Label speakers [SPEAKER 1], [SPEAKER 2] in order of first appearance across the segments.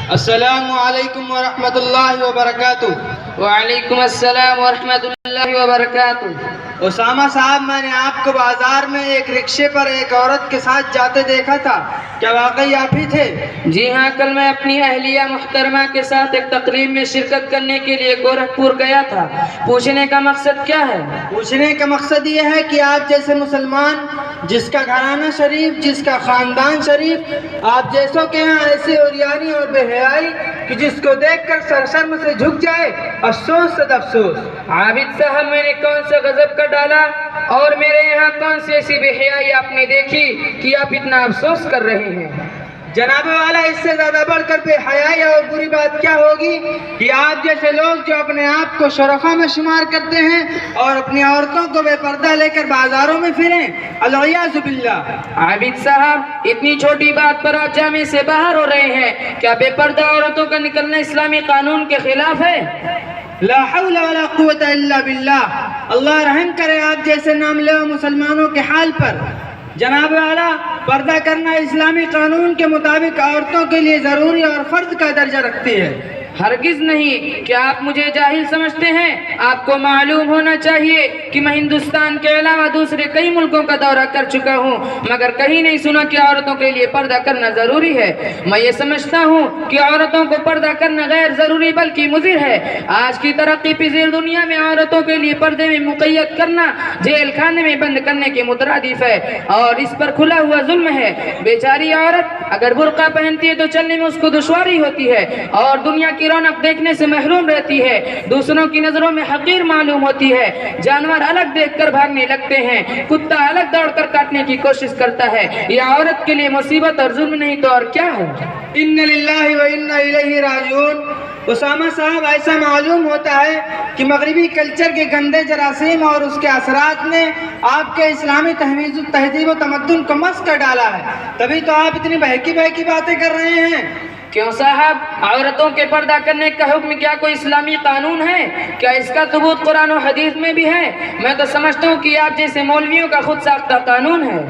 [SPEAKER 1] السلام علیکم ورحمۃ اللہ وبرکاتہ۔
[SPEAKER 2] وعلیکم السلام ورحمۃ اللہ وبرکاتہ۔
[SPEAKER 1] اسامہ صاحب، میں نے آپ کو بازار میں ایک رکشے پر ایک عورت کے ساتھ جاتے دیکھا تھا، کیا واقعی آپ ہی تھے؟
[SPEAKER 2] جی ہاں، کل میں اپنی اہلیہ محترمہ کے ساتھ ایک تقریب میں شرکت کرنے کے لیے گورکھپور گیا تھا۔ پوچھنے کا مقصد کیا ہے؟
[SPEAKER 1] پوچھنے کا مقصد یہ ہے کہ آپ جیسے مسلمان، جس کا گھرانہ شریف، جس کا خاندان شریف، آپ جیسوں کے ہاں ایسے اوریانی اور بے حیائی کہ جس کو دیکھ کر سرشرم سے جھک جائے، افسوس صد افسوس۔
[SPEAKER 2] عابد صاحب، میں نے کون سا غضب کا ڈالا اور میرے یہاں کون سی ایسی بے حیائی آپ نے دیکھی کہ آپ اتنا افسوس کر رہے ہیں؟
[SPEAKER 1] جناب والا، اس سے زیادہ بڑھ کر بے حیائی اور بری بات کیا ہوگی کہ آپ جیسے لوگ جو اپنے آپ کو شرفا میں شمار کرتے ہیں اور اپنی عورتوں کو بے پردہ لے کر بازاروں میں پھریں، العیاذ باللہ۔
[SPEAKER 2] عابد صاحب، اتنی چھوٹی بات پر آپ جامع سے باہر ہو رہے ہیں، کیا بے پردہ عورتوں کا نکلنا اسلامی قانون کے خلاف ہے؟
[SPEAKER 1] لا حول ولا قوت الا باللہ۔ اللہ رحم کرے آپ جیسے نام لیوا مسلمانوں کے حال پر۔ جناب اعلیٰ، پردہ کرنا اسلامی قانون کے مطابق عورتوں کے لیے ضروری اور فرض کا درجہ رکھتی ہے۔
[SPEAKER 2] ہرگز نہیں۔ کیا آپ مجھے جاہل سمجھتے ہیں؟ آپ کو معلوم ہونا چاہیے کہ میں ہندوستان کے علاوہ دوسرے کئی ملکوں کا دورہ کر چکا ہوں، مگر کہیں نہیں سنا کہ عورتوں کے لیے پردہ کرنا ضروری ہے۔ میں یہ سمجھتا ہوں کہ عورتوں کو پردہ کرنا غیر ضروری بلکہ مضر ہے۔ آج کی ترقی پذیر دنیا میں عورتوں کے لیے پردے میں مقید کرنا جیل خانے میں بند کرنے کے مترادف ہے اور اس پر کھلا ہوا ظلم ہے۔ بیچاری عورت اگر برقع پہنتی ہے تو چلنے میں اس کو دشواری ہوتی ہے اور دنیا کی رونق دیکھنے سے محروم رہتی ہے، دوسروں کی نظروں میں حقیر معلوم ہوتی ہے، جانور الگ دیکھ کر بھاگنے لگتے ہیں، کتا الگ دوڑ کر کاٹنے کی کوشش کرتا ہے۔ یہ عورت کے لیے مصیبت اور ظلم نہیں تو اور کیا ہے؟
[SPEAKER 1] ان للہ و انا الیہ راجعون۔ اسامہ صاحب، ایسا معلوم ہوتا ہے کہ مغربی کلچر کے گندے جراثیم اور اس کے اثرات نے آپ کے اسلامی تہذیب و تمدن کو مس کر ڈالا ہے، تبھی تو آپ اتنی بہکی بہکی باتیں کر رہے ہیں۔
[SPEAKER 2] کیوں صاحب، عورتوں کے پردہ کرنے کا حکم کیا کوئی اسلامی قانون ہے؟ کیا اس کا ثبوت قرآن و حدیث میں بھی ہے؟ میں تو سمجھتا ہوں کہ آپ جیسے مولویوں کا خود ساختہ قانون ہے۔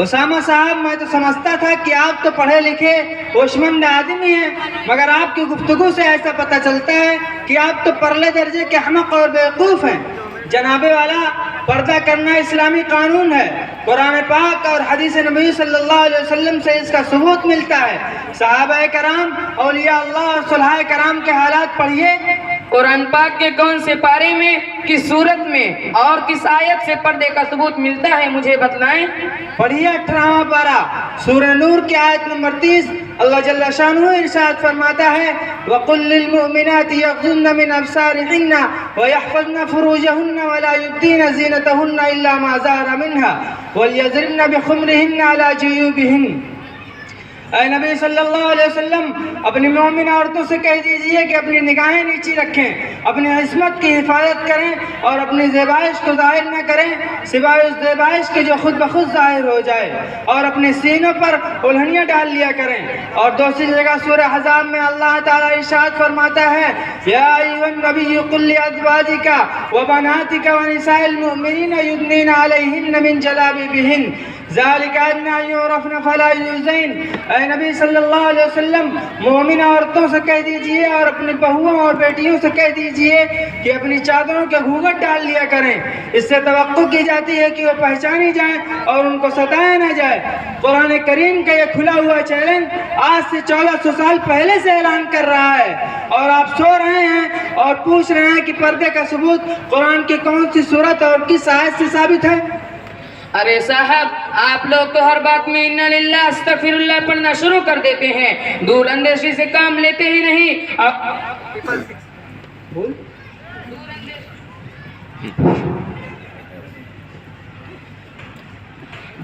[SPEAKER 1] اسامہ صاحب، میں تو سمجھتا تھا کہ آپ تو پڑھے لکھے ہوشمند آدمی ہیں، مگر آپ کی گفتگو سے ایسا پتہ چلتا ہے کہ آپ تو پرلے درجے کے احمق اور بیوقوف ہیں۔ جناب والا، پردہ کرنا اسلامی قانون ہے، قرآن پاک اور حدیث نبی صلی اللہ علیہ وسلم سے اس کا ثبوت ملتا ہے۔ صحابہ کرام، اولیاء اللہ اور صلحاء کرام کے حالات پڑھیے۔
[SPEAKER 2] قرآن پاک کے کون سے پارے میں، کس صورت میں اور کس آیت سے پردے کا ثبوت ملتا ہے، مجھے بتلائیں۔
[SPEAKER 1] پڑھیے 18واں پارہ، سورہ نور کی آیت نمبر 30۔ اللہ جل شانہ ارشاد فرماتا ہے، وَقُلْ لِلْمُؤْمِنَاتِ يَغْضُضْنَ مِنْ أَبْصَارِهِنَّ وَيَحْفَظْنَ فُرُوجَهُنَّ وَلَا يُبْدِينَ زِينَتَهُنَّ إِلَّا مَا ظَهَرَ مِنْهَا وَلْيَضْرِبْنَ بِخُمُرِهِنَّ عَلَى جُيُوبِهِنَّ۔ اے نبی صلی اللہ علیہ وسلم، اپنی مومن عورتوں سے کہہ دیجئے کہ اپنی نگاہیں نیچی رکھیں، اپنی عصمت کی حفاظت کریں اور اپنی زیبائش کو ظاہر نہ کریں سوائے اس زیبائش کے جو خود بخود ظاہر ہو جائے، اور اپنے سینوں پر الہنیاں ڈال لیا کریں۔ اور دوسری جگہ سورہ احزاب میں اللہ تعالیٰ ارشاد فرماتا ہے، یا ایھا النبی قل لأزواجک وبناتک ونساء المؤمنین یدنین علیہن من جلابیبہن ذالک ادنی ان یعرفن فلا یؤذین۔ اے نبی صلی اللہ علیہ وسلم، مومن عورتوں سے کہہ دیجئے اور اپنی بہوؤں اور بیٹیوں سے کہہ دیجئے کہ اپنی چادروں کے گھونگھٹ ڈال لیا کریں، اس سے توقع کی جاتی ہے کہ وہ پہچانی جائیں اور ان کو ستایا نہ جائے۔ قرآن کریم کا یہ کھلا ہوا چیلنج آج سے 1400 سال پہلے سے اعلان کر رہا ہے، اور آپ سو رہے ہیں اور پوچھ رہے ہیں کہ پردے کا ثبوت قرآن کی کون سی سورت اور کس آیت سے ثابت ہے؟
[SPEAKER 2] ارے صاحب، آپ لوگ تو ہر بات میں انا للہ استغفر اللہ پڑھنا شروع کر دیتے ہیں، دور اندیشی سے کام لیتے ہی نہیں۔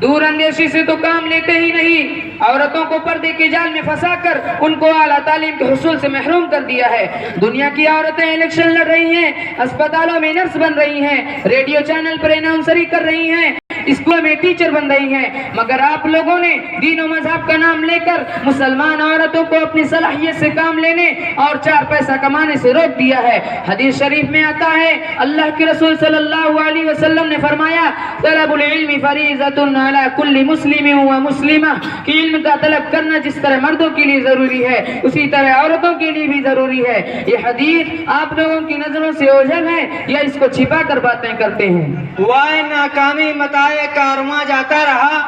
[SPEAKER 2] دور اندیشی سے تو کام لیتے ہی نہیں، عورتوں کو پردے کے جال میں پھنسا کر ان کو اعلیٰ تعلیم کے حصول سے محروم کر دیا ہے۔ دنیا کی عورتیں الیکشن لڑ رہی ہیں، اسپتالوں میں نرس بن رہی ہیں، ریڈیو چینل پر اناؤنسری کر رہی ہیں، اسکول میں ٹیچر بن رہی ہیں، مگر آپ لوگوں نے دین و مذہب کا نام لے کر مسلمان عورتوں کو اپنی صلاحیت سے کام لینے اور 4 پیسہ کمانے سے روک دیا ہے۔ حدیث شریف میں آتا ہے، اللہ کے رسول صلی اللہ علیہ وسلم نے فرمایا، طلب العلم فریضۃ علی کل مسلم و مسلمہ، کہ علم کا طلب کرنا جس طرح مردوں کے لیے ضروری ہے اسی طرح عورتوں کے لیے بھی ضروری ہے۔ یہ حدیث آپ لوگوں کی نظروں سے اوجھل ہے یا اس کو چھپا کر باتیں کرتے ہیں؟
[SPEAKER 1] وائے ناکامی متائے کارواں جاتا رہا،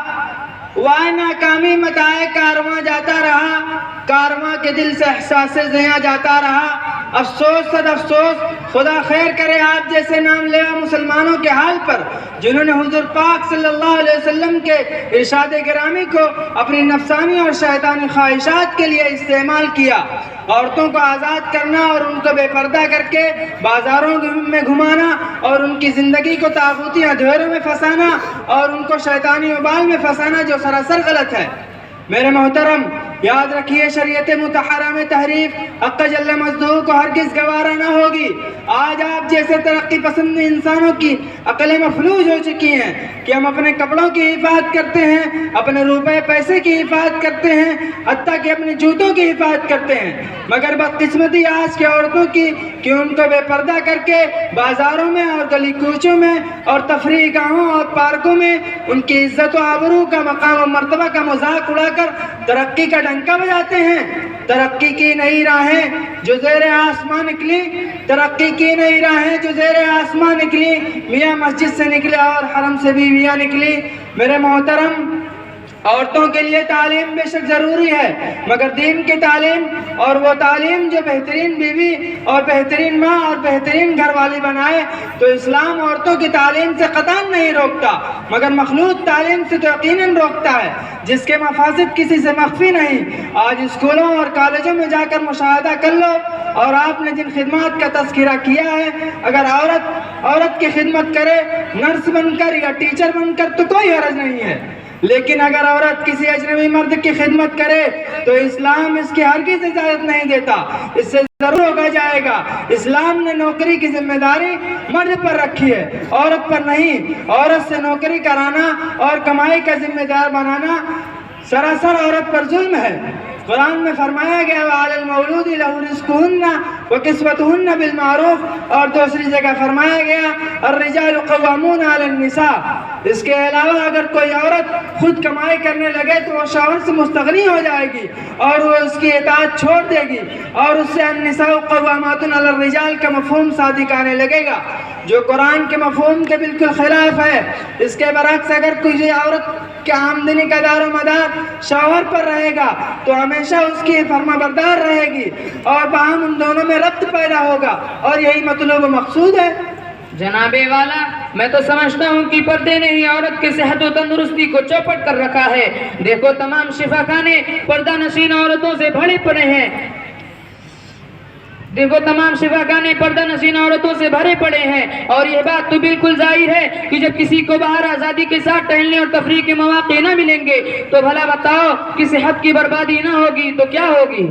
[SPEAKER 1] وائے ناکامی متائے کارواں جاتا رہا، کارواں کے دل سے احساس زیاں جاتا رہا۔ افسوس صد افسوس، خدا خیر کرے آپ جیسے نام لیوا مسلمانوں کے حال پر، جنہوں نے حضور پاک صلی اللہ علیہ وسلم کے ارشاد گرامی کو اپنی نفسانی اور شیطانی خواہشات کے لیے استعمال کیا۔ عورتوں کو آزاد کرنا اور ان کو بے پردہ کر کے بازاروں میں گھمانا اور ان کی زندگی کو طاغوتی اندھیروں میں پھنسانا اور ان کو شیطانی وبال میں پھنسانا جو سراسر غلط ہے۔ میرے محترم، یاد رکھیے شریعت مطہرہ میں تحریف حق جل مجدہ کو ہرگز گوارا نہ ہوگی۔ آج آپ جیسے ترقی پسند انسانوں کی عقلیں مفلوج ہو چکی ہیں کہ ہم اپنے کپڑوں کی حفاظت کرتے ہیں، اپنے روپے پیسے کی حفاظت کرتے ہیں، حتیٰ کہ اپنے جوتوں کی حفاظت کرتے ہیں، مگر بدقسمتی آج کی عورتوں کی کہ ان کو بے پردہ کر کے بازاروں میں اور گلی کوچوں میں اور تفریح گاہوں اور پارکوں میں ان کی عزت و آبرو کا مقام و مرتبہ کا مذاق اڑا کر ترقی کا ڈنکا بجاتے ہیں۔ ترقی کی نئی راہیں جو زیر آسمان نکلی، ترقی کی نئی راہیں جو زیر آسمان نکلی، میاں مسجد سے نکلے اور حرم سے بیویاں نکلی۔ میرے محترم، عورتوں کے لیے تعلیم بے شک ضروری ہے، مگر دین کی تعلیم اور وہ تعلیم جو بہترین بیوی اور بہترین ماں اور بہترین گھر والی بنائے، تو اسلام عورتوں کی تعلیم سے قطعاً نہیں روکتا، مگر مخلوط تعلیم سے تو یقیناً روکتا ہے، جس کے مفاسد کسی سے مخفی نہیں۔ آج اسکولوں اور کالجوں میں جا کر مشاہدہ کر لو، اور آپ نے جن خدمات کا تذکرہ کیا ہے، اگر عورت کی خدمت کرے نرس بن کر یا ٹیچر بن کر تو کوئی حرج نہیں ہے، لیکن اگر عورت کسی اجنبی مرد کی خدمت کرے تو اسلام اس کی ہرگز اجازت نہیں دیتا، اس سے ضرور روکا جائے گا۔ اسلام نے نوکری کی ذمہ داری مرد پر رکھی ہے، عورت پر نہیں۔ عورت سے نوکری کرانا اور کمائی کا ذمہ دار بنانا سراسر عورت پر ظلم ہے۔ قرآن میں فرمایا گیا وَعَلَى الْمَوْلُودِ لَهُ رِزْقُهُنَّ وَكِسْوَتُهُنَّ بِالْمَعْرُوفِ، اور دوسری جگہ فرمایا گیا الرِّجَالُ قَوَّامُونَ عَلَى النِّسَاءِ۔ اس کے علاوہ اگر کوئی عورت خود کمائی کرنے لگے تو وہ شوہر سے مستغنی ہو جائے گی اور وہ اس کی اطاعت چھوڑ دے گی، اور اس سے النساء قوامات علی الرجال کا مفہوم صادق آنے لگے گا، جو قرآن کے مفہوم کے بالکل خلاف ہے۔ اس کے برعکس اگر کوئی عورت کہ آمدنی کا دار و مدار شوہر پر رہے گا تو ہمیشہ اس کی فرما بردار رہے گی اور باہم ان دونوں میں ربط پیدا ہوگا، اور یہی مطلوب و مقصود ہے۔
[SPEAKER 2] جناب والا، میں تو سمجھتا ہوں کہ پردے نے ہی عورت کی صحت و تندرستی کو چوپٹ کر رکھا ہے۔ دیکھو تمام شفا خانے پردہ نشین عورتوں سے بھرے پڑے ہیں، دیکھو تمام شفا خانے پردہ نشین عورتوں سے بھرے پڑے ہیں، اور یہ بات تو بالکل ظاہر ہے کہ جب کسی کو باہر آزادی کے ساتھ ٹہلنے اور تفریح کے مواقع نہ ملیں گے تو بھلا بتاؤ کہ صحت کی بربادی نہ ہوگی تو کیا ہوگی؟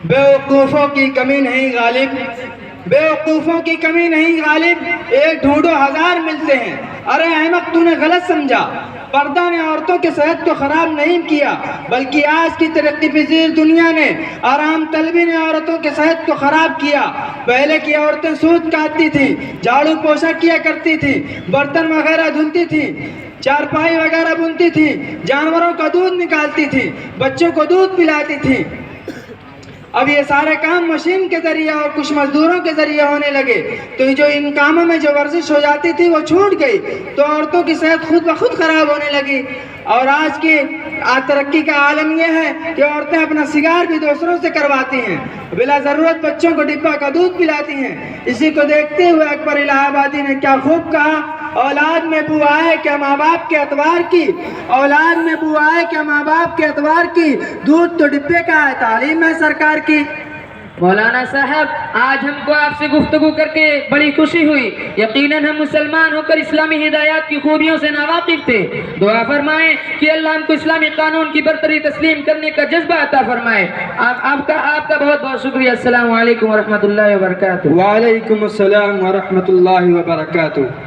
[SPEAKER 1] بیوقوفوں کی کمی نہیں غالب، بیوقوفوں کی کمی نہیں غالب، ایک ڈھونڈو ہزار ملتے ہیں۔ ارے احمق، تو نے غلط سمجھا، پردہ نے عورتوں کی صحت کو خراب نہیں کیا، بلکہ آج کی ترقی پذیر دنیا نے آرام طلبی نے عورتوں کی صحت کو خراب کیا۔ پہلے کی عورتیں سوت کاٹتی تھیں، جھاڑو پوچھا کیا کرتی تھیں، برتن وغیرہ دھلتی تھیں، چارپائی وغیرہ بنتی تھیں، جانوروں کا دودھ نکالتی تھیں، بچوں کو دودھ پلاتی تھیں۔ اب یہ سارے کام مشین کے ذریعے اور کچھ مزدوروں کے ذریعے ہونے لگے، تو جو ان کاموں میں جو ورزش ہو جاتی تھی وہ چھوٹ گئی، تو عورتوں کی صحت خود بخود خراب ہونے لگی۔ اور آج کی ترقی کا عالم یہ ہے کہ عورتیں اپنا سگار بھی دوسروں سے کرواتی ہیں، بلا ضرورت بچوں کو ڈبہ کا دودھ پلاتی ہیں۔ اسی کو دیکھتے ہوئے اکبر الہ آبادی نے کیا خوب کہا، اولاد میں بو آئے کیا ماں باپ کے اعتبار کی، اولاد میں بو آئے کیا ماں باپ کے اعتبار کی، دودھ تو ڈبے کا ہے، تعلیم ہے سرکار کی۔
[SPEAKER 2] مولانا صاحب، آج ہم کو آپ سے گفتگو کر کے بڑی خوشی ہوئی۔ یقیناً ہم مسلمان ہو کر اسلامی ہدایات کی خوبیوں سے ناواقف تھے۔ دعا فرمائیں کہ اللہ ہم کو اسلامی قانون کی برتری تسلیم کرنے کا جذبہ عطا فرمائے۔ آپ کا بہت بہت شکریہ۔ السلام علیکم ورحمۃ اللہ وبرکاتہ۔
[SPEAKER 1] وعلیکم السلام ورحمۃ اللہ وبرکاتہ۔